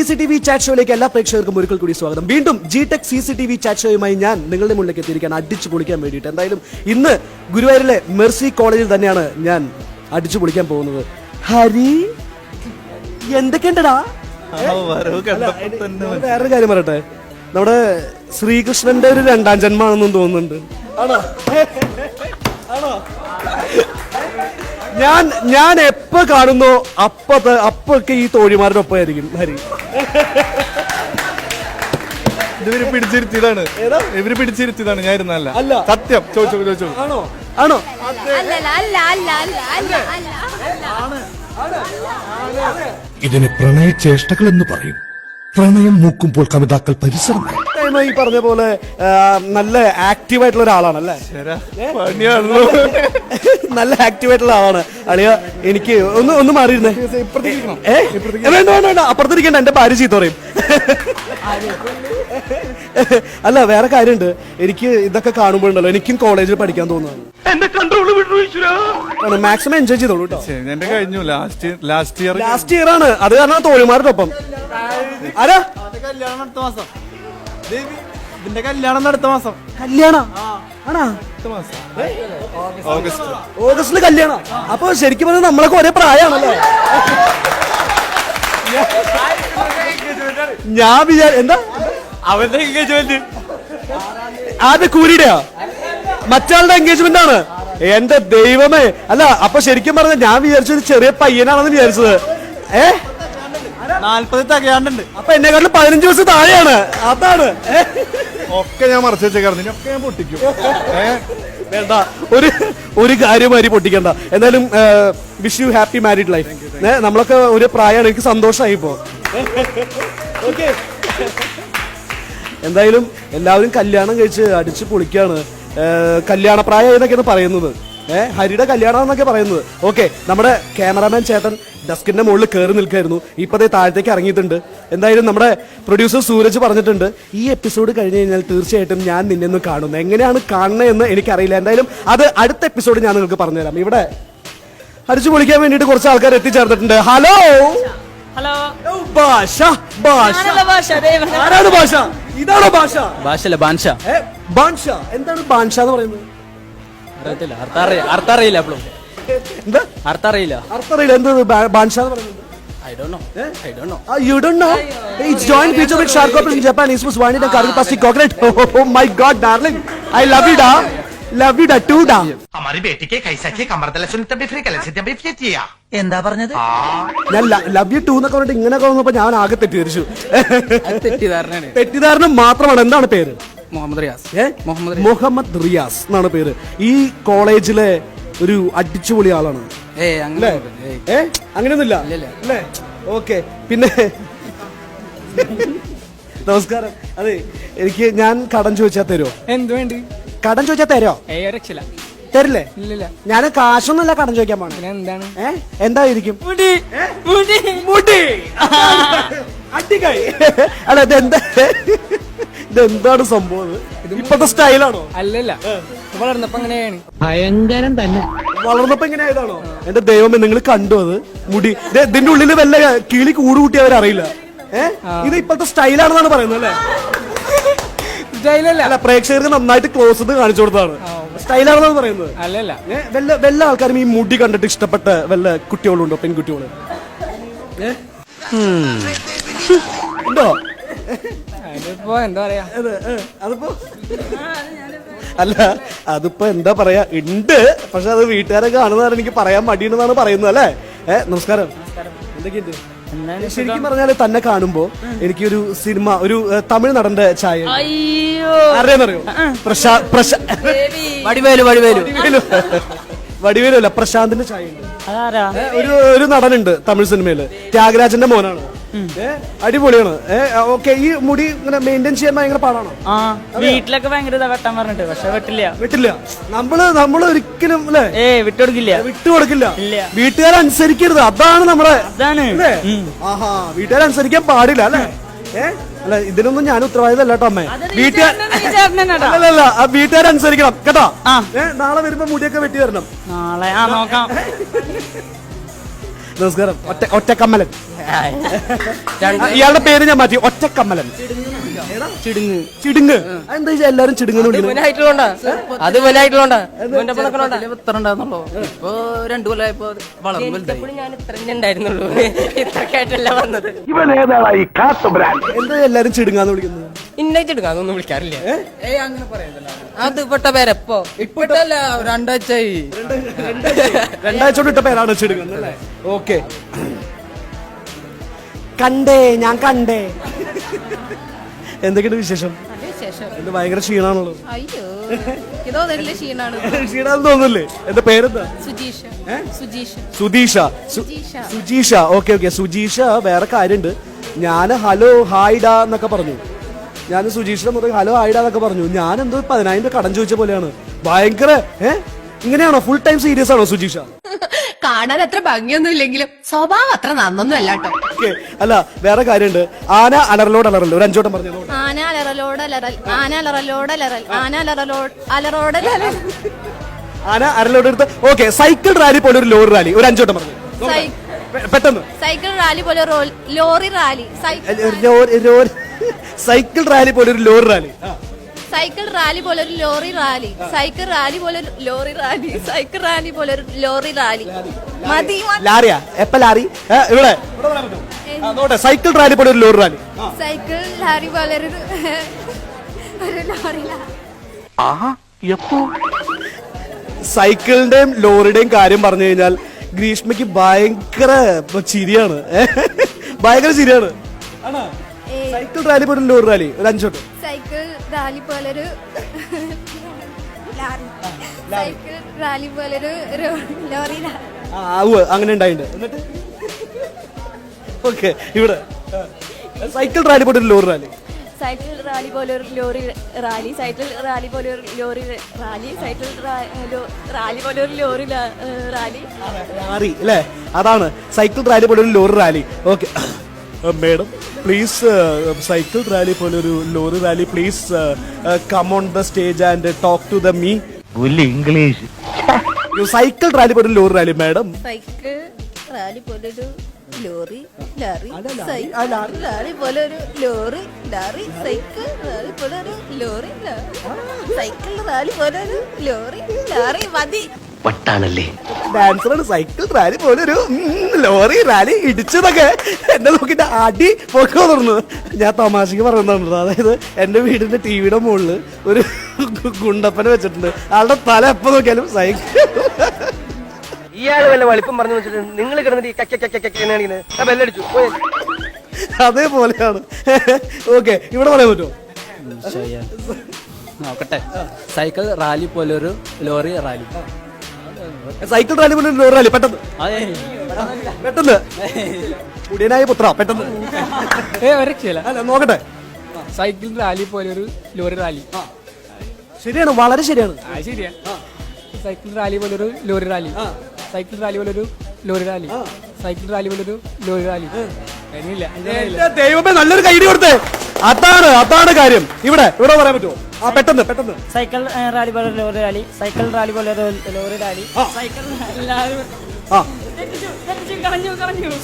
CCTV chat ഷോയിലേക്ക് എല്ലാ പ്രേക്ഷകർക്കും ഒരിക്കൽ കൂടി സ്വാഗതം. വീണ്ടും GTech CCTV ചാറ്റ് ഷോയുമായി ഞാൻ നിങ്ങളുടെ മുന്നിലേക്ക് എത്തിയിരിക്കാൻ അടിച്ചു പൊളിക്കാൻ വേണ്ടിയിട്ട്. എന്തായാലും ഇന്ന് ഗുരുവായൂരിലെ മെർസി കോളേജിൽ തന്നെയാണ് ഞാൻ അടിച്ചു പൊളിക്കാൻ പോകുന്നത്. ഹരി എന്തൊക്കെയുണ്ടടാ? വേറൊരു കാര്യം പറയട്ടെ, നമ്മുടെ ശ്രീകൃഷ്ണന്റെ ഒരു രണ്ടാം ജന്മമാണെന്നും തോന്നുന്നുണ്ട്. ആണോ ആണോ? ഞാൻ എപ്പോ കാണുന്നോ അപ്പൊക്കെ ഈ തോഴിമാരുടെ ഒപ്പമായിരിക്കും ഹരി. ഇവര് പിടിച്ചിരുത്തിയതാണ്, ഞാൻ ഇരുന്നല്ല. അല്ല, സത്യം. ചോദിച്ചു. ആണോ ആണോ? ഇതിന് പ്രണയചേഷ്ടകൾ എന്ന് പറയും. പ്രണയം മൂക്കുമ്പോൾ കവിതാക്കൾ പരിസരം. ഈ പറഞ്ഞ പോലെ നല്ല ആക്റ്റീവ് ആയിട്ടുള്ള ഒരാളാണല്ലേ? നല്ല ആക്റ്റീവ് ആയിട്ടുള്ള ആളാണ് അളിയ. എനിക്ക് ഒന്ന് മാറിയിരുന്നേ. വേണ്ട, അപ്പുറത്തിരിക്കണ്ട, എന്റെ ഭാര്യ ചീത്ത പറയും. അല്ല, വേറെ കാര്യമുണ്ട്. എനിക്ക് ഇതൊക്കെ കാണുമ്പോഴുണ്ടല്ലോ എനിക്കും കോളേജിൽ പഠിക്കാൻ തോന്നുന്നു. മാക്സിമം എൻജോയ് ചെയ്തോളൂ കേട്ടോ. എന്റെ കഴിഞ്ഞു ലാസ്റ്റ് ഇയർ ആണ്. അത് കാരണം തോഴിമാരുടെ ഒപ്പം. ആരാ ഇതിന്റെ കല്യാണം അടുത്ത മാസം? കല്യാണം ആണോ? ഓഗസ്റ്റില് കല്യാണം. അപ്പൊ ശരിക്കും പറഞ്ഞാൽ നമ്മളൊക്കെ ഒരേ പ്രായമാണല്ലോ. ഞാൻ എന്താ അവന്റെ എൻഗേജ്മെന്റ്? ആദ്യ കൂരിയുടെയാ? മറ്റാളുടെ എൻഗേജ്മെന്റ് ആണ്. എന്റെ ദൈവമേ. അല്ല, അപ്പൊ ശരിക്കും പറഞ്ഞ ഞാൻ വിചാരിച്ചത് ചെറിയ പയ്യനാണെന്ന് വിചാരിച്ചത്. 40 തികയാണ്ടുണ്ട്. അപ്പൊ എന്നെക്കാട്ടിലും 15 ദിവസം താഴെയാണ്. അതാണ് ഒക്കെ ഞാൻ മറച്ചു വെച്ചേക്കായിരുന്നു. ഒക്കെ ഞാൻ പൊട്ടിക്കും. വേണ്ട, ഒരു കാര്യം മാതിരി പൊട്ടിക്കണ്ട. എന്തായാലും wish you happy married life. നമ്മളൊക്കെ ഒരു പ്രായമാണ്. എനിക്ക് സന്തോഷമായി ഇപ്പോ. ഓക്കെ, എന്തായാലും എല്ലാവരും കല്യാണം കഴിച്ച് അടിച്ച് പൊളിക്കാണ്. കല്യാണ പ്രായം എന്നൊക്കെയാണ് പറയുന്നത്. ഹരിയുടെ കല്യാണം എന്നൊക്കെ പറയുന്നത്. ഓക്കെ, നമ്മുടെ ക്യാമറാമാൻ ചേട്ടൻ ഡെസ്കിന്റെ മുകളിൽ കയറി നിൽക്കായിരുന്നു. ഇപ്പതേ താഴത്തേക്ക് ഇറങ്ങിയിട്ടുണ്ട്. എന്തായാലും നമ്മുടെ പ്രൊഡ്യൂസർ സൂരജ് പറഞ്ഞിട്ടുണ്ട്, ഈ എപ്പിസോഡ് കഴിഞ്ഞ് കഴിഞ്ഞാൽ തീർച്ചയായിട്ടും ഞാൻ നിന്നെ ഒന്ന് കാണുന്നു. എങ്ങനെയാണ് കാണുന്നതെന്ന് എനിക്കറിയില്ല. എന്തായാലും അത് അടുത്ത എപ്പിസോഡ് ഞാൻ നിങ്ങൾക്ക് പറഞ്ഞുതരാം. ഇവിടെ അടിച്ചു പൊളിക്കാൻ വേണ്ടിയിട്ട് കുറച്ച് ആൾക്കാർ എത്തിച്ചേർന്നിട്ടുണ്ട്. ഹലോ ഭാഷ. ആരാണ് ഭാഷ? ഇതാണോ ഭാഷ? ബാൻഷ. എന്താണ് ബാൻഷ എന്ന് പറയുന്നത്? അർത്ഥറിയില്ല. എന്താ അർത്ഥറിയില്ല? എന്ത് ബാൻഷ എന്ന് പറയുന്നത്? I don't know. You don't know? It's joint feature with shark corporate in Japan. It's one in the curry plastic coconut. Oh my God, darling. I love you, da. Love you, da too, da. हमारी बेटी के कैसा के कमर तले सुनते भी free कले से भी फ्री किया. എന്താ പറഞ്ഞത്? ഞാൻ ലവ് യു ടു എന്നൊക്കെ പറഞ്ഞിട്ട് ഇങ്ങനെയൊക്കെ വന്നപ്പോ ഞാൻ ആകെ തെറ്റിദ്ധരിച്ചു. തെറ്റിദ്ധാരണ മാത്രമാണ്. എന്താണ് പേര്? മുഹമ്മദ് റിയാസ് എന്നാണ് പേര്. ഈ കോളേജിലെ ഒരു അടിച്ചുപൊളി ആളാണ്. അങ്ങനെയൊന്നുമില്ല അല്ലേ? ഓക്കെ, പിന്നെ നമസ്കാരം. അതെ, എനിക്ക് ഞാൻ കടം ചോദിച്ചാൽ തരുമോ? എന്ത് വേണ്ടി? കടം ചോദിച്ചാൽ തരുമോ? തരില്ലേ? ഞാൻ കാശൊന്നുമല്ല കടം ചോദിക്കാൻ പോണേ. എന്താണ്? എന്തായിരിക്കും? അല്ല, ഇതെന്താണ് സംഭവം? ഇപ്പത്തെ സ്റ്റൈലാണോ? അല്ലല്ല, വളർന്നപ്പോ അങ്ങനെയാണ്. ഭയങ്കരം തന്നെ. വളർന്നപ്പോ ഇങ്ങനെ ആയതാണോ? എന്റെ ദൈവമേ, നിങ്ങൾ കണ്ടു അത്? മുടി ഇതിന്റെ ഉള്ളിൽ വല്ല കിളി കൂട് കൂട്ടി അവരറിയില്ല. ഇത് ഇപ്പോഴത്തെ സ്റ്റൈലാണെന്നാണ് പറയുന്നത് അല്ലേ? സ്റ്റൈലല്ല, പ്രേക്ഷകർക്ക് നന്നായിട്ട് ക്ലോസ് കാണിച്ചു കൊടുത്താണ്. സ്റ്റൈലാണെന്നാണ് പറയുന്നത്. അല്ലല്ല, വല്ല ആൾക്കാരും ഈ മുടി കണ്ടിട്ട് ഇഷ്ടപ്പെട്ട വല്ല കുട്ടികളുണ്ടോ? പെൺകുട്ടികള് ഉണ്ടോ? അതിപ്പോ എന്താ പറയാ? അതിപ്പോ അല്ല, അതിപ്പോ എന്താ പറയാ, ഉണ്ട്. പക്ഷെ അത് വീട്ടുകാരൊക്കെ കാണുന്നതാണ്. എനിക്ക് പറയാൻ മടിയുണ്ടെന്നാണ് പറയുന്നത് അല്ലേ? നമസ്കാരം. എന്തൊക്കെയുണ്ട്? ശരിക്കും പറഞ്ഞാല് തന്നെ കാണുമ്പോ എനിക്കൊരു സിനിമ, ഒരു തമിഴ് നടന്റെ ചായ. അറിയാന്നറിയോ? വടിവേലു അല്ല, പ്രശാന്തിന്റെ ചായ ഉണ്ട്. ഒരു നടനുണ്ട് തമിഴ് സിനിമയില്, ത്യാഗരാജന്റെ മോനാണ്. അടിപൊളിയാണ്. ഓക്കെ, ഈ മുടി ഇങ്ങനെ മെയിൻറ്റെയിൻ ചെയ്യാൻ ഭയങ്കര പാടാണോ? വീട്ടിലൊക്കെ ഭയങ്കര വെട്ടാൻ പറഞ്ഞിട്ട്, പക്ഷെ വെട്ടില്ല. നമ്മള് ഒരിക്കലും വിട്ടുകൊടുക്കില്ല. വീട്ടുകാരനുസരിക്കരുത്, അതാണ് നമ്മുടെ. ആഹാ, വീട്ടുകാരനുസരിക്കാൻ പാടില്ല അല്ലേ? അല്ല, ഇതിനൊന്നും ഞാൻ ഉത്തരവാദിത്തമല്ല കേട്ടോ അമ്മേ. അല്ലല്ല, വീട്ടുകാരനുസരിക്കണം കേട്ടോ. നാളെ വരുമ്പോ മുടിയൊക്കെ വെട്ടി തരണം. നാളെ നോക്കാം. നമസ്കാരം. ഒറ്റക്കമ്മലൻ. ഇയാളുടെ പേര് ഞാൻ മാറ്റി, ഒറ്റക്കമ്മലൻ. ചിടുങ്ങ്. എന്താ എല്ലാരും ചിടുങ്ങ് അത് വലുതായിട്ടുള്ളോണ്ടാ ഇപ്പൊ 2 കൊല്ലമായപ്പോ വളർന്നു വലുതായി. ഞാൻ ഇത്ര ഉണ്ടായിരുന്നുള്ളൂ, ഇത്രക്കായിട്ടല്ല വന്നത്. എന്താ എല്ലാരും ചിടുങ്ങാന്ന് വിളിക്കുന്നത്? ഇന്നായിട്ടിടുക അതൊന്നും വിളിക്കാറില്ല. അങ്ങനെ പറയുന്നില്ല, അത് ഇപ്പെട്ട പേരെപ്പോ ഇപ്പട്ടല്ല 2 ആഴ്ചയായി. 2 ആഴ്ച കൊണ്ട് ഇട്ട പേരാണ് ചിടുങ്ങുന്നത് അല്ലേ? ഓക്കെ. ഞാൻ കണ്ടേ. എന്തൊക്കെയുണ്ട് വിശേഷം? എന്ത് ഭയങ്കര ക്ഷീണാണല്ലോ. അയ്യോ ഇതോ നല്ല ക്ഷീണാണ്. ക്ഷീണാന്ന് തോന്നുന്നില്ലേ? എന്റെ പേരെന്താ? സുജീഷ. ഓക്കെ. സുജീഷ വേറെ കാര്യമുണ്ട്. ഞാൻ ഹലോ ഹായ്ഡാ എന്നൊക്കെ പറഞ്ഞു. ഞാൻ സുജീഷിന്റെ മുതൽ ഹലോ ഹായ്ഡാ എന്നൊക്കെ പറഞ്ഞു. ഞാൻ എന്തോ 10,000 രൂപ കടം ചോദിച്ച പോലെയാണ്. ഭയങ്കര ഇങ്ങനെയാണോ? ഫുൾ ടൈം സീരിയസ് ആണോ സുജീഷ? കാണാൻ അത്ര ഭംഗിയൊന്നും ഇല്ലെങ്കിലും സ്വഭാവം അത്ര നന്നൊന്നും അല്ല കേട്ടോ. അല്ല വേറെ കാര്യമുണ്ട്. ആന അലറലോട് അലറല്ലോ, ഒരു 5 വട്ടം പറഞ്ഞു. ആന അലറലോട് അലറൽ, ആന അലറലോട് അലറൽ, ആന അലറോട് അലറൽ. ആന അലറലോട് എടുത്ത്. ഓക്കെ. സൈക്കിൾ റാലി പോലെ ഒരു ലോറി റാലി, ഒരു 5 വട്ടം പറഞ്ഞു പെട്ടെന്ന്. സൈക്കിൾ റാലി പോലെ ലോറി റാലി. സൈക്കിൾ റാലി പോലെ ഒരു ലോറി റാലി. സൈക്കിൾ റാലി പോലെ ഒരു ലോറി റാലി. സൈക്കിൾ റാലി പോലെ ഒരു ലോറി റാലി. സൈക്കിൾ റാലി പോലെ ഒരു ലോറി റാലി. മതി. ലാറിയാ? എപ്പ ലാറി? ഇവിടെ സൈക്കിൾ റാലി പോലെ ഒരു ലോറി റാലി. സൈക്കിൾ റാലി പോലെ ഒരു ലോറി റാലി. സൈക്കിളിന്റെയും ലോറിയുടെയും കാര്യം പറഞ്ഞു കഴിഞ്ഞാൽ ഗ്രീഷ്മയ്ക്ക് ഭയങ്കര ചിരിയാണ്. ഭയങ്കര ചിരിയാണ്. സൈക്കിൾ റാലി പോലെ ലോറി റാലി, ഒരു 5 വട്ടം. സൈക്കിൾ റാലി പോലൊരു സൈക്കിൾ റാലി പോലൊരു ലോറി റാലി. അങ്ങനെ ഉണ്ടായിട്ടുണ്ട്. എന്നിട്ട് ഓക്കെ. ഇവിടെ സൈക്കിൾ റാലി പോലെ ഒരു ലോറി റാലി. സൈക്കിൾ റാലി പോലെ ഒരു ലോറി റാലി. സൈക്കിൾ റാലി പോലെ ഒരു ലോറി റാലി. സൈക്കിൾ റാലി പോലെ ഒരു ലോറി റാലി. റാലി അല്ലേ? അതാണ് സൈക്കിൾ റാലി പോലെ ഒരു lorry rally. Okay madam please, cycle rally പോലെ ഒരു lorry rally, please come on the stage and talk to the me. English. Cycle rally പോലെ ഒരു lorry rally madam. Cycle rally പോലൊരു lorry ലാറി. റാലി പോലെ ഒരു ലോറി ലാറി. സൈക്കിൾ റാലി പോലെ ഒരു ലോറി ലാറി. സൈക്കിൾ റാലി പോലെ ഒരു ലോറി ലാറി. മതി. വട്ടാണല്ലേ? ഡാൻസറാണ്. സൈക്കിൾ റാലി പോലെ ഒരു ലോറി റാലി ഇടിച്ചതൊക്കെ എന്നെ നോക്കിട്ട് അടി പൊക്കോ തുറന്നു. ഞാൻ തമാശക്ക് പറയുന്നുണ്ട്. അതായത് എന്റെ വീടിന്റെ ടിവിയുടെ മുകളിൽ ഒരു ഗുണ്ടപ്പനെ വെച്ചിട്ടുണ്ട്. ആളുടെ തല എപ്പോ നോക്കിയാലും സൈക്കിൾ. ഇയാള് വല്ല വളിപ്പം പറഞ്ഞു വെച്ചിട്ട് നിങ്ങൾ കിടന്നിട്ട് ബെല്ലടിച്ചു. അതേപോലെയാണ്. ഓക്കെ. ഇവിടെ പറയാൻ പറ്റുമോ? നോക്കട്ടെ. സൈക്കിൾ റാലി പോലെ ഒരു ലോറി റാലി. സൈക്കിൾ റാലി പോലെ ഒരു ലോറി റാലി. പെട്ടെന്ന് പെട്ടെന്ന്. കുടിയനായ പുത്ര പെട്ടെന്ന്. അല്ല നോക്കട്ടെ. സൈക്കിൾ റാലി പോലെ ഒരു ലോറി റാലി. ശരിയാണ്, വളരെ ശരിയാണ്. ശരിയാ. സൈക്കിൾ റാലി പോലെ ഒരു ലോറി റാലി. സൈക്കിൾ റാലി പോലെ ഒരു ലോറി റാലി. സൈക്കിൾ റാലി പോലെ ഒരു ലോറി റാലി. ദൈവമേ, നല്ലൊരു കൈഡി കൊടുത്തേ. അതാണ് കാര്യം. ഇവിടെ പറയാൻ പറ്റുമോ? പെട്ടെന്ന്. സൈക്കിൾ റാലി പോലെ ലോറി റാലി. സൈക്കിൾ റാലി പോലെ lorry rally. Cycle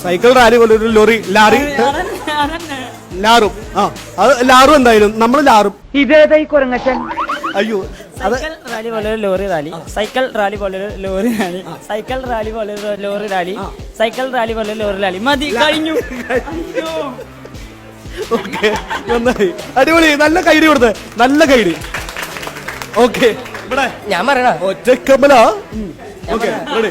cycle rally പോലെ ഒരു ലോറി ലാറി. ലാറും. അത് ലാറും എന്തായാലും നമ്മൾ ലാറും. ഇതേതായി കൊരങ്ങച്ചൻ. അയ്യോ. സൈക്കിൾ റാലി പോലെ ഒരു ലോറി റാലി. സൈക്കിൾ റാലി പോലെ ഒരു ലോറി റാലി. സൈക്കിൾ റാലി പോലെ ഒരു ലോറി റാലി. സൈക്കിൾ റാലി പോലെ ലോറി റാലി. മതി, കഴിഞ്ഞു. ഓക്കെ, നന്നായി, അടിപൊളി. നല്ല കൈഡി കൊടുത്തേ, നല്ല കൈഡി. ഓക്കെ, ഇവിടെ ഞാൻ പറയണ ഒറ്റക്കമല. Okay, ready.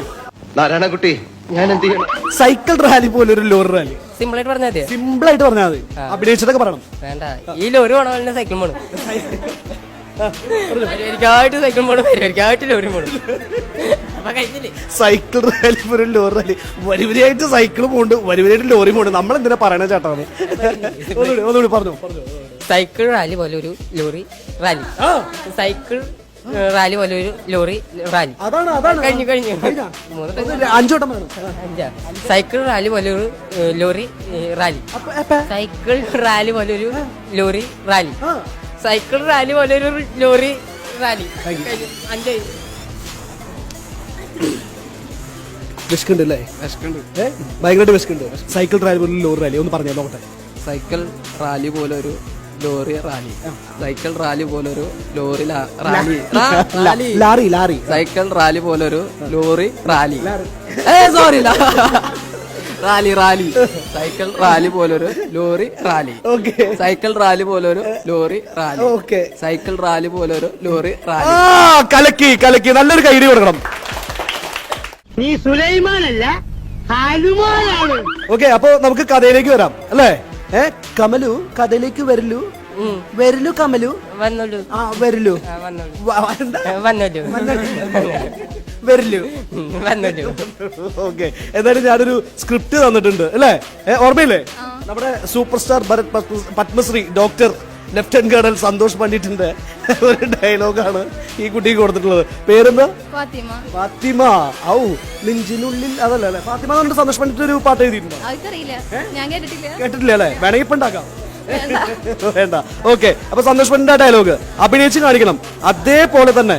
നാരായണക്കുട്ടി, ഞാൻ എന്ത് ചെയ്യണം? സൈക്കിൾ റാലി പോലെ ഒരു ലോറി റാലി. സിമ്പിൾ ആയിട്ട് പറഞ്ഞാൽ മതി. സിമ്പിൾ ആയിട്ട് പറഞ്ഞാൽ മതി. അഭിനയിച്ചതൊക്കെ പറയണം. വേണ്ട, ഈ ലോറി പോണ സൈക്കിൾ പോണു. എനിക്കായിട്ട് സൈക്കിൾ പോണു, എനിക്കായിട്ട് ലോറി പോണു. സൈക്കിൾ റാലി പോലെ ഒരു ലോറി റാലി. വരിവരിയായിട്ട് സൈക്കിൾ പോണ്ട്, വരിവരിയായിട്ട് ലോറി പോണ്ട്. നമ്മൾ എന്തിനാ പറയണ ചേട്ടാണ്? ഒന്നുകൂടി പറഞ്ഞു. സൈക്കിൾ റാലി പോലെ ഒരു ലോറി റാലി. സൈക്കിൾ റാലി പോലെ ഒരു ലോറി റാലി. അതാണ് കഴിഞ്ഞു. 5 വട്ടം വേണം. സൈക്കിൾ റാലി പോലെ ഒരു ലോറി റാലി. സൈക്കിൾ റാലി പോലെ ഒരു ലോറി റാലി. സൈക്കിൾ റാലി പോലെ ഒരു ലോറി റാലി. 5. വിശക്കുണ്ട് അല്ലേ? ഭയങ്കരമായിട്ട് വിശക്കുണ്ട്. സൈക്കിൾ റാലി പോലെ ലോറി റാലി ഒന്ന് പറഞ്ഞാൽ നോക്കട്ടെ. സൈക്കിൾ റാലി പോലെ ഒരു ലോറി റാലി. സൈക്കിൾ റാലി പോലെ ഒരു ലോറി റാലി. ലാറി ലാറി സൈക്കിൾ റാലി പോലെ ഒരു lorry rally. Sorry, rally rally. Cycle rally പോലൊരു lorry rally. Okay. Cycle rally പോലൊരു lorry rally. Okay. Cycle rally പോലൊരു ലോറി റാലി. കലക്കി കലക്കി, നല്ലൊരു കൈഡി കൊടുക്കണം. നീ സുലൈമാനല്ല, ഹനുമാനാണ്. ഓക്കെ, അപ്പൊ നമുക്ക് കഥയിലേക്ക് വരാം അല്ലേ? കമലു കഥയിലേക്ക് വരലു. വരലു കമലു. വന്നോളൂ. ആ വരലു. വന്നോളൂ. വരലു. വന്നോളൂ. ഓക്കെ, എന്തായാലും ഞാനൊരു സ്ക്രിപ്റ്റ് തന്നിട്ടുണ്ട് അല്ലേ? ഓർമ്മയില്ലേ? നമ്മുടെ super star Bharat Padmashri doctor lieutenant colonel Santhosh പണ്ഡിറ്റിന്റെ ഒരു ഡയലോഗാണ് ഈ കുട്ടിക്ക് കൊടുത്തിട്ടുള്ളത്. പേരെന്താ? ഫാത്തിമ. ഫാത്തിമ. ഔ നെഞ്ചിനുള്ളിൽ അതല്ല അല്ലേ? ഫാത്തിമ എന്നുകൊണ്ട് സന്തോഷ് പണ്ഡിറ്റ് ഒരു പാട്ട് എഴുതിയിട്ടുണ്ടോ? അവർക്കറിയില്ല, ഞാൻ കേട്ടിട്ടില്ല. കേട്ടിട്ടില്ല അല്ലേ? വേണമെങ്കിൽ ഇപ്പൊ ഉണ്ടാക്കാം. വേണ്ട. ഓക്കെ, അപ്പൊ സന്തോഷ് പണ്ഡിറ്റ് ഡയലോഗ് അഭിനയിച്ച് കാണിക്കണം അതേപോലെ തന്നെ,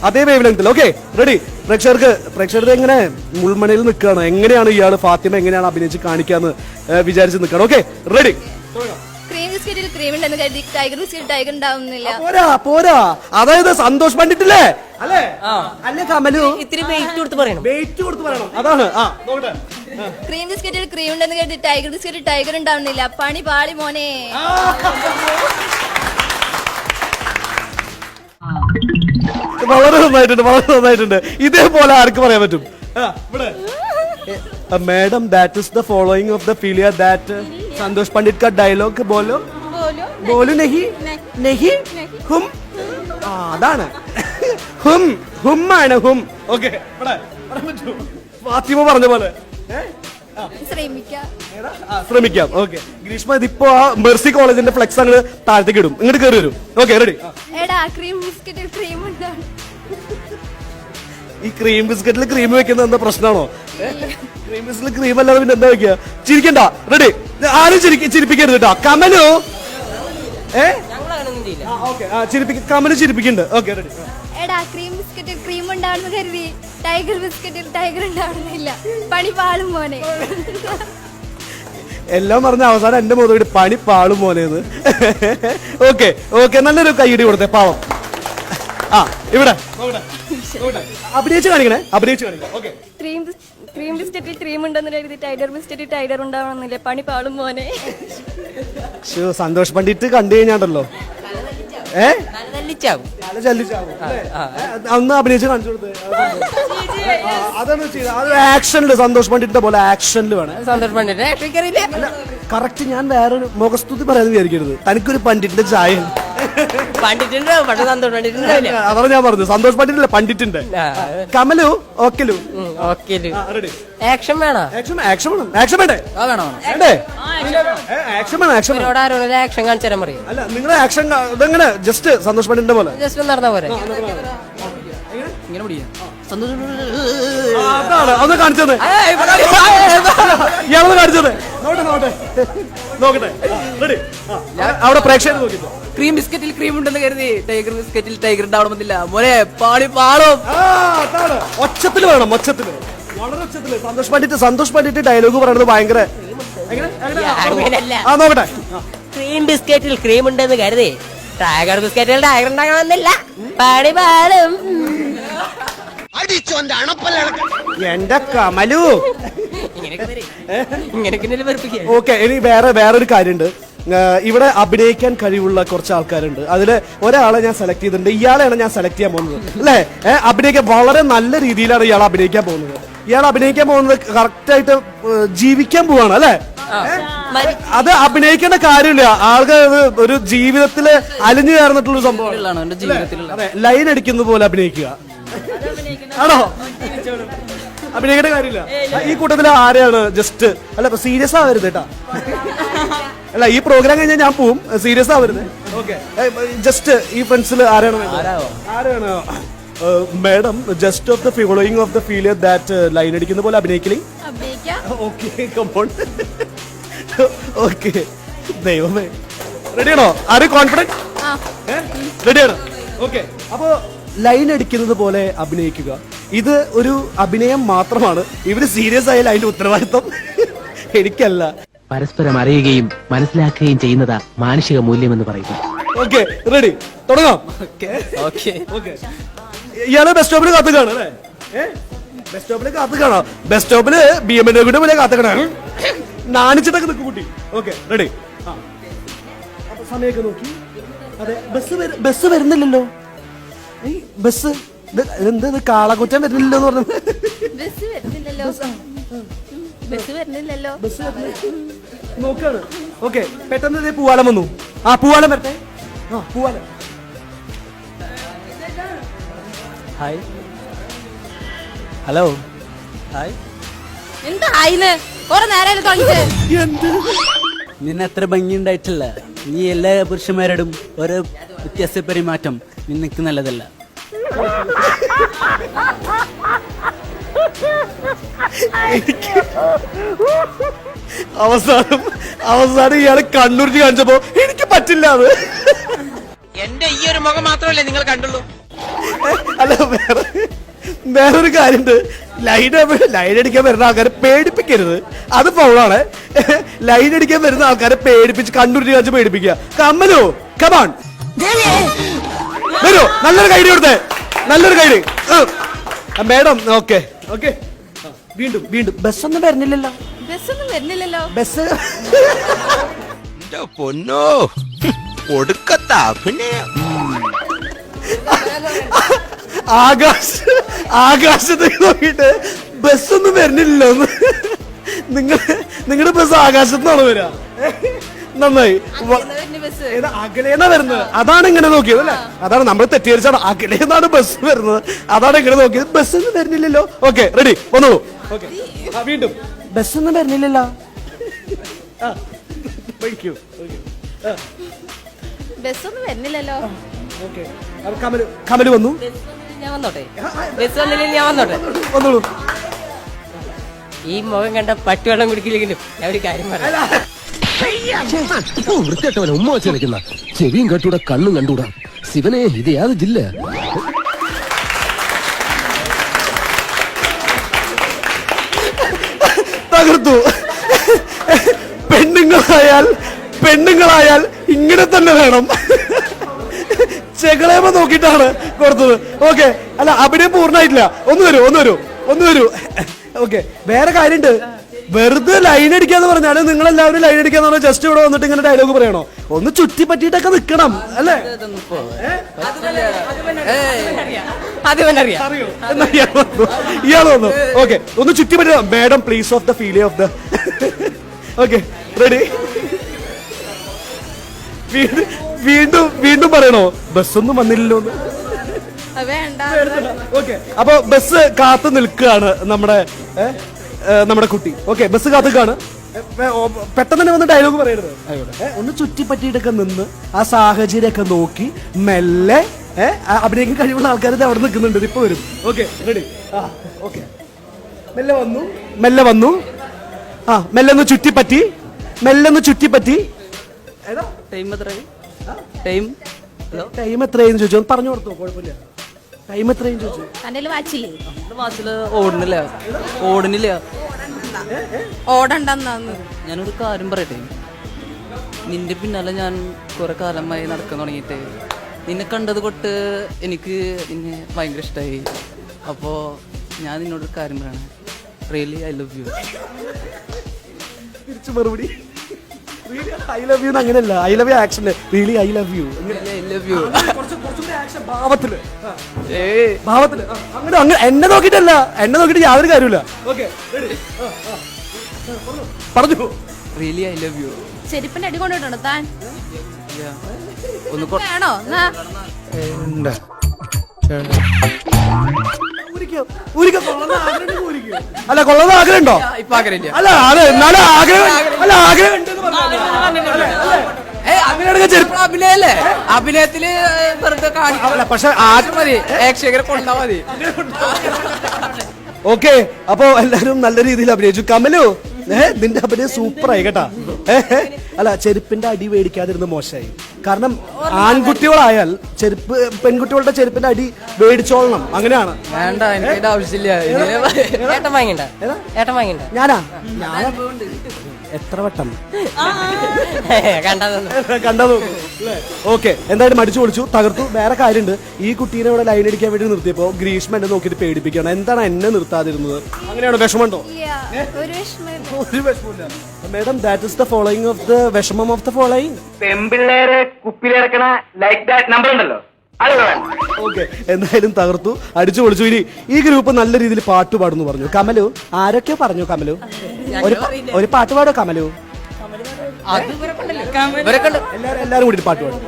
അതേ വേവ് ലെങ്ത്തിൽ. Okay, ready? പ്രേക്ഷകർക്ക് എങ്ങനെ മുൾമണയിൽ നിൽക്കുകയാണ്, എങ്ങനെയാണ് ഇയാള് ഫാത്തിമ എങ്ങനെയാണ് അഭിനയിച്ച് കാണിക്കാന്ന് വിചാരിച്ച് നിൽക്കണം. Okay, ready? ക്രീം ബിസ്ക്കറ്റിൽ ക്രീം ഉണ്ടെന്ന് കരുതി ടൈഗർ ബിസ്ക്കറ്റ് ടൈഗർ ഉണ്ടാവുന്നില്ല. പോരാ. അതായത് സന്തോഷ് പണ്ഡിറ്റില്ലേ അല്ലേ? അല്ലേ കമലു? ഇത്തിരി വെയിറ്റ് കൊടുത്ത് പറയണം. വെയിറ്റ് കൊടുത്ത് പറയണം. അതാണ്. ക്രീം ബിസ്ക്കറ്റിൽ ക്രീം ഉണ്ടെന്ന് കരുതി ടൈഗർ ബിസ്ക്കറ്റ് ടൈഗർ ഉണ്ടാവുന്നില്ല. പണി പാളി മോനെ. വളരെ നന്നായിട്ടുണ്ട്. ഇതേപോലെ ആർക്ക് പറയാൻ പറ്റും? Madam that is the following of the failure that Santosh Pandit का डायलॉग बोलो बोलो नहीं नहीं हुम. അതാണ് ഹും ആണ് ഹും. ഓക്കെ, ഫാത്തിമ പറഞ്ഞ പോലെ ശ്രമിക്കാം. ഓക്കെ, ഗ്രീഷ്മ ഇതിപ്പോ ആ മെർസി കോളേജിന്റെ ഫ്ലെക്സ് അങ്ങോട്ട് താഴത്തേക്ക് ഇടും, ഇങ്ങോട്ട് കയറി വരും. Okay, ready? എടാ ക്രീം ബിസ്ക്കറ്റിൽ ക്രീം ഉണ്ടാവും. ഈ ക്രീം ബിസ്ക്കറ്റിൽ ക്രീം വെക്കുന്നത് എന്താ പ്രശ്നമാണോ? ക്രീം ബിസ്ക്കറ്റിൽ ക്രീം അല്ലാതെ പിന്നെ എന്താ വെക്കുക? ചിരിക്കണ്ട. റെഡി? ആരും ചിരിപ്പിക്കരുത് കേട്ടോ. കമലു കമലു ചിരിപ്പിക്കുന്നുണ്ട്. Okay, ready? എടാ ക്രീം ബിസ്ക്കറ്റിൽ ക്രീം ഉണ്ടാവുന്ന കരുതി ടൈഗർ ബിസ്ക്കറ്റിൽ ടൈഗർ ഉണ്ടാവുന്നില്ല. പണി പാളും മോനെ. എല്ലാം പറഞ്ഞ അവസാനം എന്റെ മുതൽ പണി പാളും മോനേന്ന്. ഓക്കെ ഓക്കെ, നല്ലൊരു കൈയ്യടി കൊടുത്തേ പാവം. ആ ഇവിടെ അഭിനയിച്ച് കാണിക്കണേ, അഭിനയിച്ച് കാണിക്കാം. ഓക്കെ. ക്രീം ബിസ്ക്കറ്റിൽ ക്രീം ഉണ്ടെന്ന് കരുതി ടൈഗർ ബിസ്ക്കറ്റിൽ ടൈഗർ ഉണ്ടാവണമെന്നില്ല. പണി പാളും മോനെ. സന്തോഷ് പണ്ഡിറ്റ് കണ്ടു കഴിഞ്ഞാണ്ടല്ലോ അന്ന് അഭിനയിച്ച് കാണിച്ചു കൊടുത്തേ. അതാണ് ചെയ്തത്. ആക്ഷനില് സന്തോഷ് പണ്ഡിറ്റിന്റെ പോലെ ആക്ഷനിൽ വേണം. സന്തോഷ് പണ്ഡിറ്റ് കറക്റ്റ്. ഞാൻ വേറൊരു മുഖസ്തുതി പറയാന്ന് വിചാരിക്കരുത്. തനിക്കൊരു പണ്ഡിറ്റിന്റെ ചായ പണ്ഡിറ്റിന്റെ സന്തോഷ് പണ്ഡിറ്റിന്റെ അതാണ് ഞാൻ പറഞ്ഞത്. സന്തോഷ് പണ്ഡിറ്റില്ല, പണ്ഡിറ്റിന്റെ. കമലു ഓക്കലു. ആക്ഷൻ വേണോ? ആക്ഷൻ വേണം. ആക്ഷൻ വേണ്ടേ? വേണ്ടേ? ആക്ഷൻ വേണം. ആക്ഷൻ ആക്ഷൻ കാണിച്ചു തരാൻ പറയും. അല്ല, നിങ്ങളെ ആക്ഷൻ ഇതെങ്ങനെ ജസ്റ്റ് സന്തോഷ് പണ്ഡിറ്റിന്റെ പോലെ ജസ്റ്റ് നടന്ന പോലെ അതാണ്. ഒന്ന് കാണിച്ചത് ഇയാളൊന്ന് കാണിച്ചത് നോക്കട്ടെ. റെഡി? അവിടെ പ്രേക്ഷകർ നോക്കിട്ടോ. ക്രീം ബിസ്ക്കറ്റിൽ ക്രീം ഉണ്ടെന്ന് കരുതി ടൈഗർ ബിസ്ക്കറ്റിൽ ടൈഗർ ഉണ്ടാവണമെന്നില്ല മോനെ. പാളി പാളും. ഒച്ചത്തില് വേണം, ഒച്ചത്തില്, വളരെ ഒച്ചത്തില്. സന്തോഷ് പണ്ഡിറ്റ് ഡയലോഗ് പറയുന്നത് ഭയങ്കര. ആ നോക്കട്ടെ. ക്രീം ബിസ്ക്കറ്റിൽ ക്രീം ഉണ്ടെന്ന് കരുതി ടൈഗർ ബിസ്ക്കറ്റിൽ ടൈഗർ ഉണ്ടാകണമെന്നില്ല. പാടി പാളും. എന്റെ കമലു. ഇങ്ങനെ ഓക്കെ, ഇനി വേറൊരു കാര്യമുണ്ട്. ഇവിടെ അഭിനയിക്കാൻ കഴിവുള്ള കുറച്ച് ആൾക്കാരുണ്ട്. അതില് ഒരാളെ ഞാൻ സെലക്ട് ചെയ്തിട്ടുണ്ട്. ഇയാളെയാണ് ഞാൻ സെലക്ട് ചെയ്യാൻ പോകുന്നത് അല്ലേ? അഭിനയിക്കാൻ വളരെ നല്ല രീതിയിലാണ് ഇയാൾ അഭിനയിക്കാൻ പോകുന്നത്. ഇയാൾ അഭിനയിക്കാൻ പോകുന്നത് കറക്റ്റ് ആയിട്ട് ജീവിക്കാൻ പോവാണ് അല്ലേ? അത് അഭിനയിക്കേണ്ട കാര്യമില്ല. ആൾക്ക് ഒരു ജീവിതത്തില് അലിഞ്ഞു ചേർന്നിട്ടുള്ള സംഭവമാണ്. ലൈൻ അടിക്കുന്ന പോലെ അഭിനയിക്കുക ആണോ? അഭിനയിക്കേണ്ട കാര്യമില്ല. ഈ കൂട്ടത്തില് ആരെയാണ് ജസ്റ്റ് അല്ല സീരിയസ് ആവരുത് കേട്ടാ. അല്ല, ഈ പ്രോഗ്രാം കഴിഞ്ഞാൽ ഞാൻ പോവും. സീരിയസ് ആവരുത്. ഓക്കെ, ജസ്റ്റ് ഈ ഫ്രണ്ട്സിൽ ആരാണ്? Madam just of the following of the failure that line അടിക്കുന്ന പോലെ അഭിനയിക്കലേ. Okay, come on. ഓക്കെ, ദൈവമേ. റെഡിയാണോ? ആര് കോൺഫിഡന്റ്? റെഡിയാണ്. ഓക്കെ, അപ്പോ ലൈൻ അടിക്കുന്നത് പോലെ അഭിനയിക്കുക. ഇത് ഒരു അഭിനയം മാത്രമാണ്. ഇവര് സീരിയസ് ആയാലും അതിന്റെ ഉത്തരവാദിത്വം എനിക്കല്ല. പരസ്പരം അറിയുകയും മനസ്സിലാക്കുകയും ചെയ്യുന്നതാ മാനുഷിക മൂല്യമെന്ന് പറയുന്നത്. ഓക്കെ, റെഡി, തുടങ്ങാം. ഓക്കെ. ഇയാള് ബസ് സ്റ്റോപ്പിൽ കാത്തു കാണാം അല്ലേ? ബസ് സ്റ്റോപ്പിൽ കാത്തു കാണാം. ബസ് സ്റ്റോപ്പില് BMW കൂടെ കാത്തു കാണാം. നാണിച്ചിട്ടൊക്കെ നിൽക്കും കുട്ടി. Okay, ready. അപ്പൊ സമയമൊക്കെ നോക്കി. അതെ, ബസ് വരുന്നില്ലല്ലോ. ബസ് എന്ത് കാളക്കുറ്റം വരുന്നില്ലല്ലോ എന്ന് പറഞ്ഞു. ബസ് വരുന്നില്ലല്ലോ. ബസ് വരുന്നില്ലല്ലോ. നോക്കാണ്. ഓക്കെ, പെട്ടെന്ന് പൂവാലം വന്നു. പൂവാലം വരട്ടെ. പൂവാലം. ഹായ്. ഹലോ. ഹായ്. എന്താ ആയിന്ന് കുറെ നേരം തുടങ്ങിട്ട്. എന്ത് നിന്നെ അത്ര ഭംഗിയുണ്ടായിട്ടില്ല. നീ എല്ലാ പുരുഷന്മാരോടും ഓരോ വ്യത്യസ്ത പെരുമാറ്റം നിനക്ക് നല്ലതല്ല. അവസാനം ഇയാള് കണ്ണൂരിച്ച് കാണിച്ചപ്പോ എനിക്ക് പറ്റില്ല അത്. എന്റെ ഈ ഒരു മുഖം മാത്രമല്ലേ നിങ്ങൾ കണ്ടുള്ളൂ. അല്ല, വേറൊരു കാര്യമുണ്ട്. ലൈൻ അടിക്കാൻ വരുന്ന ആൾക്കാരെ പേടിപ്പിക്കരുത്. അത് ഫൗളാണ്. ലൈൻ അടിക്കാൻ വരുന്ന ആൾക്കാരെ പേടിപ്പിച്ച് കണ്ണൂരിച്ച് കാണിച്ച് പേടിപ്പിക്കുക. കമ്മലോ, കമാൺ, വരൂ. നല്ലൊരു ഗൈഡ് കൊടുത്തേ, നല്ലൊരു ഗൈഡ് മേഡം. ഓക്കെ ഓക്കെ, വീണ്ടും വീണ്ടും. ബസ്സൊന്നും വരുന്നില്ലല്ലോ. ബസ്സൊന്നും വരുന്നില്ലല്ലോ. ബസ് പൊന്നോ കൊടുക്കത്താ പിന്നെ ആകാശത്തേക്ക് നോക്കിയിട്ട് ബസ്സൊന്നും വരുന്നില്ലല്ലോ. നിങ്ങളുടെ ബസ് ആകാശത്തുനിന്നാണ് വരിക. നന്നായി. അകലേന്നാ വരുന്നത്. അതാണ് ഇങ്ങനെ നോക്കിയത് അല്ലെ? അതാണ് നമ്മൾ തെറ്റിദ്ധരിച്ചാണ്. അകലേന്നാണ് ബസ് വരുന്നത്. അതാണ് ഇങ്ങനെ നോക്കിയത്. ബസ്സൊന്നും വരുന്നില്ലല്ലോ. ഓക്കെ, റെഡി, വന്നോളൂ. ഓക്കെ, വീണ്ടും. ബസ്സൊന്നും വരുന്നില്ലല്ലോ. ബസ്സൊന്നും വരുന്നില്ലല്ലോ. ഓക്കെ, കമല് വന്നു. ഞാൻ വന്നോട്ടെ. ബസ് വന്നില്ലെങ്കിൽ ഞാൻ വന്നോട്ടെ. വന്നോളൂ. ഈ മുഖം കണ്ട പട്ടുവെള്ളം കുടിക്കില്ലെങ്കിലും ഞാൻ ഒരു കാര്യം പറയാം. വൃത്തിയായിട്ടവനെ ഉമ്മ വെച്ചിരിക്കുന്ന ചെവിയും കെട്ടൂടാ കണ്ണും കണ്ടൂടാ. ശിവനെ, ഇത് യാത് ജില്ല. തകർത്തു. പെണ്ണുങ്ങളായാൽ ഇങ്ങനെ തന്നെ വേണം. ചെകളേമ നോക്കിയിട്ടാണ് കൊടുത്തത്. ഓക്കെ, അല്ല, അഭിനയം പൂർണ്ണമായിട്ടില്ല. ഒന്ന് വരൂ. ഓക്കെ, വേറെ കാര്യമുണ്ട്. വെറുതെ ലൈൻ അടിക്കാന്ന് പറഞ്ഞാല് നിങ്ങളെല്ലാവരും ലൈൻ അടിക്കാന്ന് പറഞ്ഞാൽ ജസ്റ്റ് ഇവിടെ വന്നിട്ട് ഇങ്ങനെ ഡയലോഗ് പറയണോ? ഒന്ന് ചുറ്റി പറ്റിയിട്ടൊക്കെ നിക്കണം അല്ലേ? അറിയോ? എന്നാ ഇയാൾ വന്നു. ഓക്കെ, ഒന്ന് ചുറ്റി പറ്റി. Madam, please of the feel of the. Okay, ready. വീണ്ടും പറയണോ? ബസ്സൊന്നും വന്നില്ലല്ലോ. വേണ്ട. ഓക്കെ, അപ്പൊ ബസ് കാത്തു നിൽക്കുകയാണ് നമ്മുടെ കുട്ടി. ഓക്കെ, ബസ് കാത്തുക്കാണ്. പെട്ടെന്ന് തന്നെ വന്ന് ഡയലോഗ് പറയരുത്. ഒന്ന് ചുറ്റിപ്പറ്റിയിട്ടൊക്കെ നിന്ന് ആ സാഹചര്യമൊക്കെ നോക്കി മെല്ലെ അഭിനയിക്കാൻ കഴിവുള്ള ആൾക്കാർ അവിടെ നിൽക്കുന്നുണ്ട്. ഇപ്പൊ വരും. Okay, ready. ഓക്കെ, മെല്ലെ വന്നു. മെല്ലെ ഒന്ന് ചുറ്റിപ്പറ്റി. ടൈം എത്രയെന്ന് ചോദിച്ചു. പറഞ്ഞു കൊടുത്തു, കുഴപ്പമില്ല. ടൈം എത്രയും ചോദിച്ചു. തന്റെ വാച്ചില്ലേ? ഓടുന്നില്ല. ഓടണ്ടെന്നു. ഞാനൊരു കാര്യം പറയട്ടെ. നിന്റെ പിന്നാലെ ഞാൻ കുറെ കാലമായി നടക്കാൻ തുടങ്ങിയിട്ട് നിന്നെ കണ്ടത് തൊട്ട് എനിക്ക് നിന്നെ ഭയങ്കര ഇഷ്ടമായി. അപ്പോൾ ഞാൻ നിന്നോടൊരു കാര്യം പറയണേ. Really I love you. തിരിച്ചു മറുപടി. ഐ ലവ് യു അങ്ങനെയല്ല. I love you action. Really I love you. ഭാവത്തില് അങ്ങനെ എന്നെ നോക്കിട്ടല്ല. എന്നെ നോക്കിട്ട് യാതൊരു കാര്യമില്ല. ഓക്കെ, പറഞ്ഞു. Really I love you. ചെരുപ്പിന്റെ അടി കൊണ്ടിട്ടുണ്ടോ താൻ? ഒന്ന് വേണോ? അല്ല, കൊള്ളുന്ന ആഗ്രഹം ഉണ്ടോ? ഇപ്പൊ ആഗ്രഹമില്ല. അല്ല, അത് എന്നാലും ആഗ്രഹം ഉണ്ടെന്ന് അഭിനയല്ലേ? അഭിനയത്തില് വെറുതെ കാണിക്കില്ല. പക്ഷെ മതി, പ്രേക്ഷകരെ കൊണ്ടാ മതി. ഓക്കെ, അപ്പൊ എല്ലാരും നല്ല രീതിയിൽ അഭിനയിച്ചു. കമലു, നിന്റെ അഭിനയം സൂപ്പറായി കേട്ടാ. അല്ല, ചെരുപ്പിന്റെ അടി മേടിക്കാതിരുന്ന മോശമായി. കാരണം ആൺകുട്ടികളായാൽ ചെരുപ്പ്, പെൺകുട്ടികളുടെ ചെരുപ്പിന്റെ അടി മേടിച്ചോളണം, അങ്ങനെയാണ്. വേണ്ട, എനിക്ക് ആവശ്യമില്ല. ഏട്ടൻ വാങ്ങിണ്ട, ഏട്ടൻ വാങ്ങിണ്ട. ഞാനാ എത്ര വട്ടം കണ്ടത്. ഓക്കെ, എന്തായാലും അടിച്ചു പൊളിച്ചു, തകർത്തു. വേറെ കാര്യമുണ്ട്, ഈ കുട്ടീനെ ഇവിടെ ലൈൻ അടിക്കാൻ വേണ്ടി നിർത്തിയപ്പോ ഗ്രീഷ്മ എന്നെ നോക്കിയിട്ട് പേടിപ്പിക്കണം. എന്താണ് എന്നെ നിർത്താതിരുന്നത്? അങ്ങനെയാണോ? വിഷമമുണ്ടോ? ഒരു വിഷമമില്ല. ഒരു വിഷമമില്ല. Madam, that is the following of ദ വിഷമം ഓഫ് ദ ഫോളോയിങ്. പെമ്പിള്ളേരെ കുപ്പിലിറക്കണ ലൈക്ക് ദാറ്റ് നമ്പർ ഉണ്ടല്ലോ. ഓക്കെ, എന്തായാലും തകർത്തു, അടിച്ചു പൊളിച്ചു. ഇനി ഈ ഗ്രൂപ്പ് നല്ല രീതിയിൽ പാട്ട് പാടുന്നു പറഞ്ഞു. കമലു, ആരൊക്കെ പറഞ്ഞു? കമലു ഒരു പാട്ട് പാടോ? കമലു എല്ലാരും കൂടി പാട്ട് പാടും.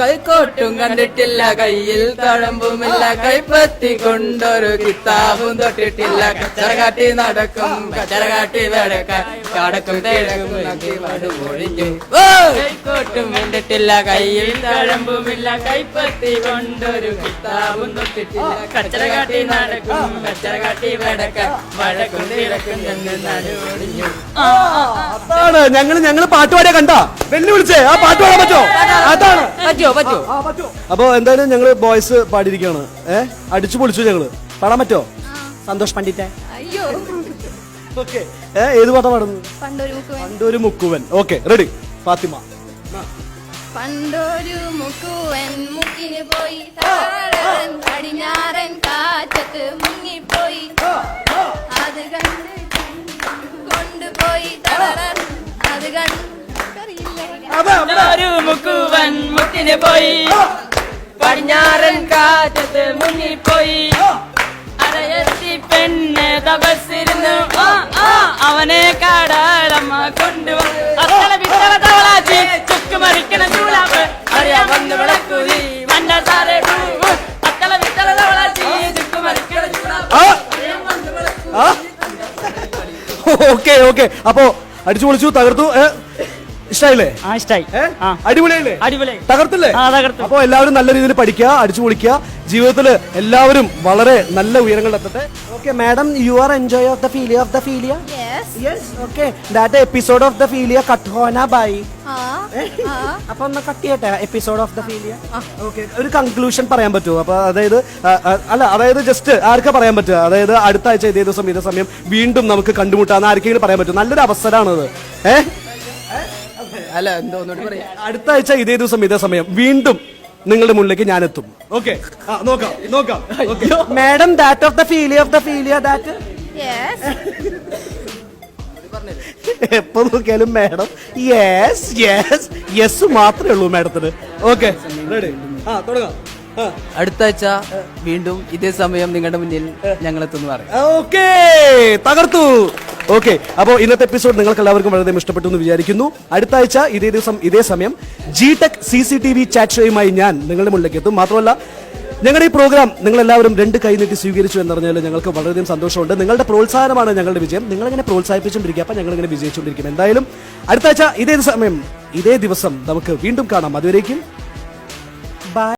കൈക്കോട്ടും കണ്ടിട്ടില്ല, കയ്യിൽ തഴമ്പുമില്ല, കൈപ്പത്തി കൊണ്ടൊരു കിതാബും തൊട്ടിട്ടില്ല, കച്ചറ കാട്ടി നടക്കും, കച്ചറ കാട്ടി നടക്കാൻ കടക്കും ഒഴിഞ്ഞു. കൈക്കോട്ടും കണ്ടിട്ടില്ല, കയ്യിൽ തഴമ്പുമില്ല, കൈപ്പത്തി കൊണ്ടൊരു കിതാബും തൊട്ടിട്ടില്ല, കച്ചറ കാട്ടി നടക്കും, കച്ചറ കാട്ടി നടക്കാൻ വഴക്കും തിരക്കും നടുവൊടിഞ്ഞു. അതാണ് ഞങ്ങള് പാട്ട് പാടിയാ കണ്ടാ വെല്ലുവിളിച്ചേ. ആ പാട്ട് പാടാൻ പറ്റോ? അതാണ്. അപ്പൊ എന്തായാലും ഞങ്ങള് ബോയ്സ് പാടിയിരിക്കാണ്. അടിച്ചു പൊളിച്ചു ഞങ്ങള്. പാടാൻ പറ്റോ? സന്തോഷ് പണ്ഡിറ്റ്. അയ്യോ, ഓക്കെ, ഏത് പാട്ടാ പാടുന്നു? പണ്ടൊരു മുക്കുവൻ. Okay, ready. ഫാത്തിമ. പണ്ടൊരു മുക്കുവൻ മുക്കിന് പോയി, താഴൻ പടിഞ്ഞാറൻ കാറ്റത്ത് മുങ്ങിപ്പോയി, അത് കണ്ട് കൊണ്ടുപോയി അത് കണ്ട് ഒരു മുക്കുവൻ മുക്കിന് പോയി, പടിഞ്ഞാറൻ കാറ്റത്ത് മുങ്ങിപ്പോയി, അരയത്തി പെണ്ണ് തപസ്സിരുന്നു, അവനെ കാടാളമ്മ കൊണ്ടുപോയി, ചുക്ക് മറിക്കണ ചൂടാപ്പ് അറിയാ വന്ന് വിളക്കുതി മഞ്ഞ സാറേ അത്തല വിത്തല തവളാച്ചി ചുക്ക് മറിക്കണ ചൂടാപ്പ്. ഓക്കെ ഓക്കെ, അപ്പൊ അടിച്ചു പൊളിച്ചു, തകർത്തു. ഇഷ്ടായില്ലേ? ഇഷ്ടായി. അടിപൊളിയല്ലേ? അടിപൊളി. തകർത്തില്ലേ? തകർത്തു. അപ്പൊ എല്ലാവരും നല്ല രീതിയിൽ പഠിക്കുക, അടിച്ചു പൊളിക്കുക. ജീവിതത്തിൽ എല്ലാവരും വളരെ നല്ല ഉയരങ്ങളിൽ എത്തട്ടെ. Okay madam, you are enjoy of the failure of the failure. Yes. Okay, that episode of the failure cut ഹോന ബൈ. അപ്പൊ ഒന്ന് കട്ട് ചെയ്യട്ടെ episode of the failure. Okay, ഒരു കൺക്ലൂഷൻ പറയാൻ പറ്റുമോ? അപ്പൊ അതായത് ജസ്റ്റ് ആർക്കാ പറയാൻ പറ്റുക? അതായത് അടുത്ത ആഴ്ച ഇതേ ദിവസം ഇതേ സമയം വീണ്ടും നമുക്ക് കണ്ടുമുട്ടാന്ന് ആർക്കെങ്കിലും പറയാൻ പറ്റും? നല്ലൊരു അവസരമാണത്. അല്ല, എന്തോന്നോട് പറയാ. അടുത്ത ആഴ്ച ഇതേ ദിവസം ഇതേ സമയം വീണ്ടും നിങ്ങളുടെ മുന്നിലേക്ക് ഞാൻ എത്തും. ഓക്കെ, നോക്കാം. Madam, that of the failure of the failure that. എപ്പോ നോക്കിയാലും മാഡം യെസ് മാത്രമേ ഉള്ളൂ മാഡത്തിന്. Okay, ready. തുടങ്ങാം. അടുത്ത ആഴ്ച വീണ്ടും ഇതേ സമയം നിങ്ങളുടെ മുന്നിൽ ഞങ്ങൾ എത്തുന്നു പറയാം. ഓക്കെ, തകർത്തു. ഓക്കെ, അപ്പോൾ ഇന്നത്തെ എപ്പിസോഡ് നിങ്ങൾക്ക് എല്ലാവർക്കും വളരെയധികം ഇഷ്ടപ്പെട്ടു എന്ന് വിചാരിക്കുന്നു. അടുത്ത ആഴ്ച ഇതേ ദിവസം ഇതേ സമയം GTech CCTV ചാറ്റ് ഷോയുമായി ഞാൻ നിങ്ങളുടെ മുന്നിലേക്ക് എത്തും. മാത്രമല്ല, ഞങ്ങളുടെ ഈ പ്രോഗ്രാം നിങ്ങൾ എല്ലാവരും 2 കൈ നീട്ടി സ്വീകരിച്ചു എന്നറിഞ്ഞാൽ ഞങ്ങൾക്ക് വളരെയധികം സന്തോഷമുണ്ട്. നിങ്ങളുടെ പ്രോത്സാഹനമാണ് ഞങ്ങളുടെ വിജയം. നിങ്ങളിങ്ങനെ പ്രോത്സാഹിപ്പിച്ചുകൊണ്ടിരിക്കുക, അപ്പം ഞങ്ങളിങ്ങനെ വിജയിച്ചുകൊണ്ടിരിക്കും. എന്തായാലും അടുത്ത ആഴ്ച ഇതേ സമയം ഇതേ ദിവസം നമുക്ക് വീണ്ടും കാണാം. അതുവരേക്കും